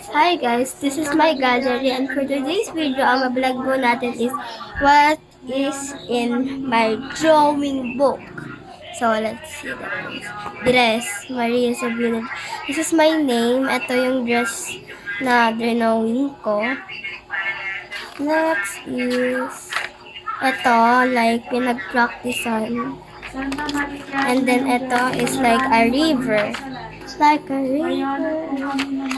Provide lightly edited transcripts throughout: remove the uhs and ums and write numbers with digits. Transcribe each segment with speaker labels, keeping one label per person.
Speaker 1: Hi guys, this is my gallery and for today's video, ang vlog po natin is what is in my drawing book. So, let's see the dress. Maria Sabrina. This is my name. Ito yung dress na drawing ko. Next is ito, like pinag-practicean. And then ito is like a river. Like a river.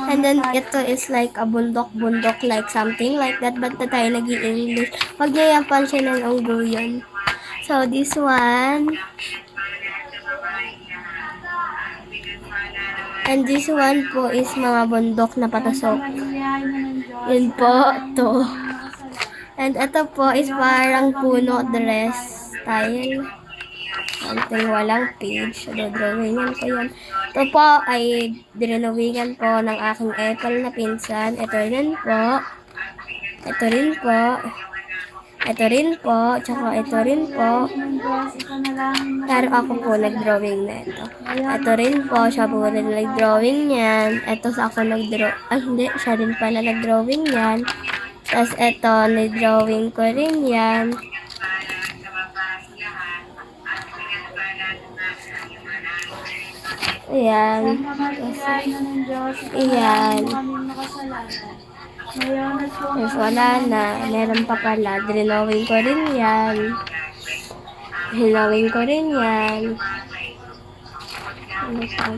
Speaker 1: And then ito is like a bundok-bundok, like something like that. Ba't na tayo nag-i-English? Huwag niya yung pansinin ang go yun. So this one. And this one po is mga bundok na patasok. Yun po, to. And ito po is parang puno dress style. Something walang page. So, drawingan ko yan. Ito po ay drawingan po ng aking Apple na pinsan. Ito rin po. Ito rin po. Ito rin po. Tsaka ito rin po. Pero ako po nag-drawing na ito. Ito rin po. Siya po rin nag-drawing yan. Ito sa ako nag-draw. Ay, hindi. Siya rin pala nag-drawing yan. Tapos ito, nag-drawing ko rin yan. Ayan. Ayan. Tapos wala na. Meron pa pala. Drawing ko rin yan. Hinawin ko rin yan.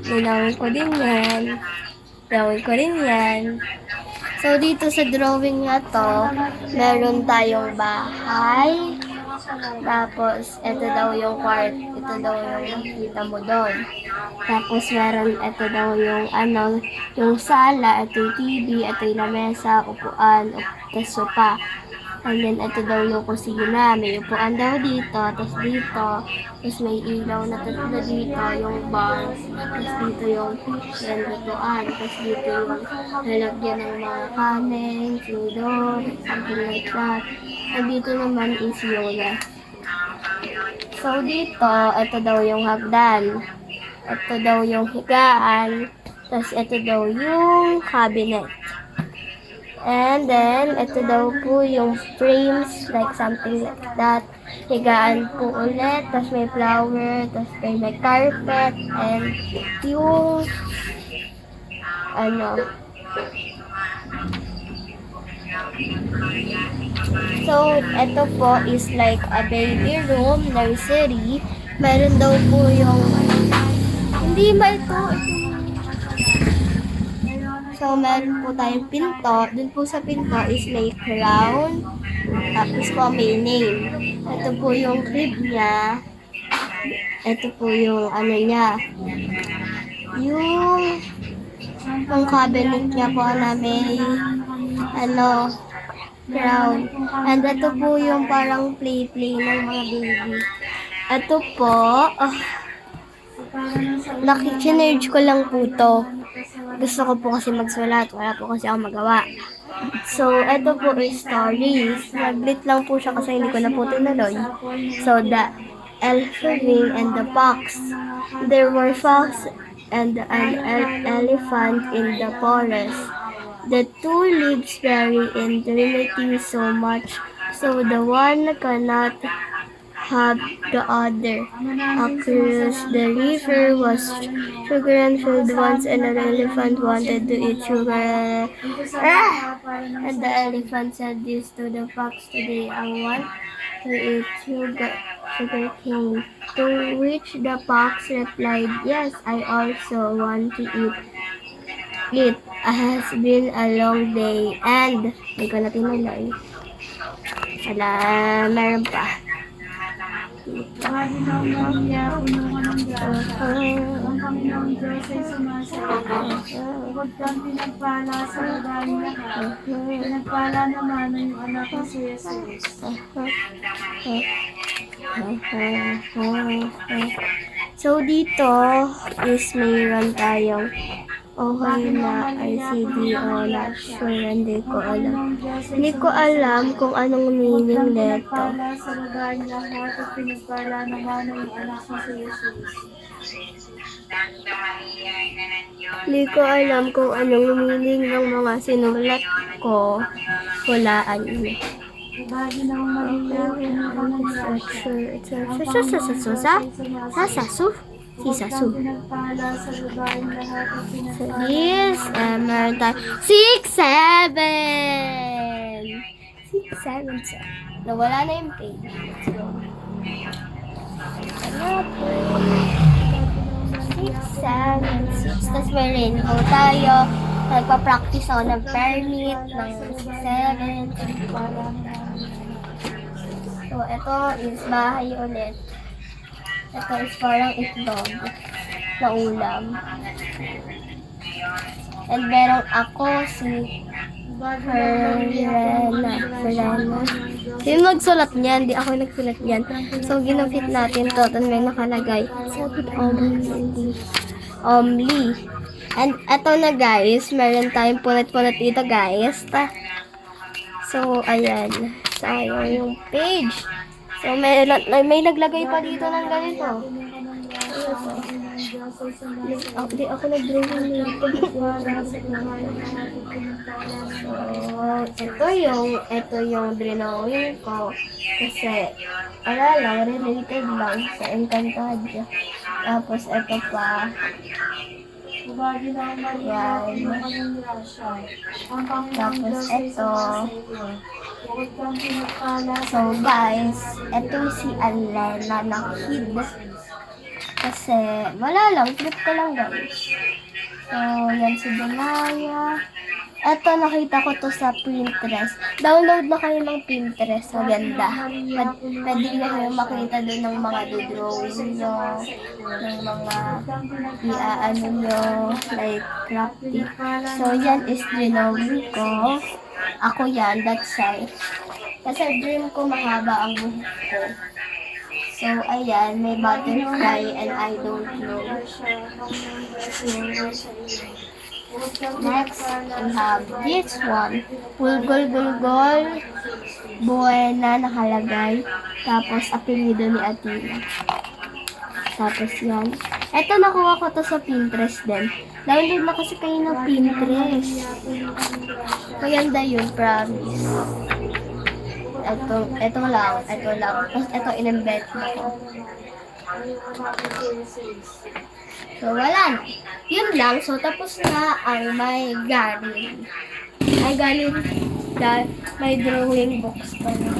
Speaker 1: Hinawin ko din yan. Drawing ko rin yan. So, dito sa drawing na to, meron tayong bahay. Tapos, ito daw yung kwarto. Ito daw yung nakita mo doon. Tapos, meron ito daw yung yung sala, ito yung TV, ito yung lamesa, upuan, tapos sopa. And then, ito daw yung kusina. May upuan daw dito, tapos dito. Tapos, may ilaw na tatlo dito, yung bar. Tapos, dito yung lutuan. Tapos, dito yung lalagyan ng mga kanin, sudor, something like that. At dito naman is yoga. So, dito, ito daw yung hagdan. Ito daw yung higaan. Tapos, ito daw yung cabinet. And then, ito daw po yung frames, like something like that. Higaan po ulit, tapos may flower, tapos may carpet, and yung, So, ito po is like a baby room, nursery. Meron daw po yung, hindi ba ito? So, meron po tayong pinto. Dun po sa pinto is may crown. Tapos po may name. Ito po yung crib niya. Ito po yung niya. Yung cabinet niya po na may crown. And ito po yung parang play-play ng mga baby. Ito po, chinerge ko lang po to. Gusto ko po kasi magsulat. Wala po kasi ako magawa. So, ito po is stories. Naglit lang po siya kasi hindi ko na po tinuloy. So, the elephant and the fox. There were fox and an elephant in the forest. The two lives very intimately so much, so the one cannot have the other. Across the river was sugar and filled ones, and an elephant wanted to eat sugar. And the elephant said this to the fox, "Today I want to eat sugar cane." To which the fox replied, "Yes, I also want to eat. It has been a long day." And, hindi ko na tinuloy. Wala, meron pa.
Speaker 2: Panginoong Maria, puno ka ng grasya. Ang Panginoong Diyos ay sumasagot. Bukod kang pinagpala sa babaeng lahat. Pinagpala naman ang iyong anak na si Jesus.
Speaker 1: So, dito is mayroon tayong okay na ICDO, not sure, hindi ko alam. Hindi ko alam kung anong meaning nito.
Speaker 2: Pinagpala sa babaeng lahat at pinagpala naman ang iyong anak na si Jesus.
Speaker 1: Hindi ko alam kung anong meaning ng mga sinulat ko. Hulaan niyo.
Speaker 2: Ibagi ng Maria,
Speaker 1: Sasasu.
Speaker 2: pinagpala sa babaeng lahat at
Speaker 1: So
Speaker 2: pinagpala
Speaker 1: this, meron tayo 6, 7. 6, 7, 7. Nawala na yung page. So, hanapin. 6, 7, 6. Tapos may rainbow tayo. Nagpa-practice ako ng permit ng 7. So, ito is bahay ulit. Ito is parang itlog na ulam. And merong ako, si Ferena. Yung magsulat niyan, di ako nagsulat niyan. So, ginamit natin to. At may nakalagay. Sabi Omli. And eto na guys, meron tayong punat-punat dito guys. So, ayan. Sayang yung page. So, may naglagay pa dito ng ganito. Di ako nag-drawing nito. So, ito yung drawing ko. Kasi, wala lang, related lang sa Encantadia. Tapos, ito pa.
Speaker 2: Ibagi ng Maria, pinagpala siya. Ang Panginoong
Speaker 1: Tapos,
Speaker 2: Diyos ay
Speaker 1: ito.
Speaker 2: sumasayo. Bukod kang pinagpala sa
Speaker 1: So, guys, ito si Alena na kid. Kasi, wala lang, trip ko lang guys. So, yan si Denaya. Ito, nakita ko to sa Pinterest. Download na kayo ng Pinterest. Maganda. Pwede nyo kayo makita doon ng mga drawing nyo, ng mga iaano nyo, like crafty. So, yan is drawing ko. Ako yan, that's right. Kasi dream ko mahaba ang buhok ko. So, ayan, may butterfly and I don't know. Next, we have this one. Gulgol, Buena nakalagay. Tapos, apelido ni Atina. Tapos yan. Ito, nakuha ko to sa Pinterest din. Download na kasi kayo ng Pinterest. Maganda yun, promise. Ito lang. Tapos, ito, in-embed na ko. So, wala na. Yun lang. So, tapos na ang may gallery. May gallery. May drawing books pa na.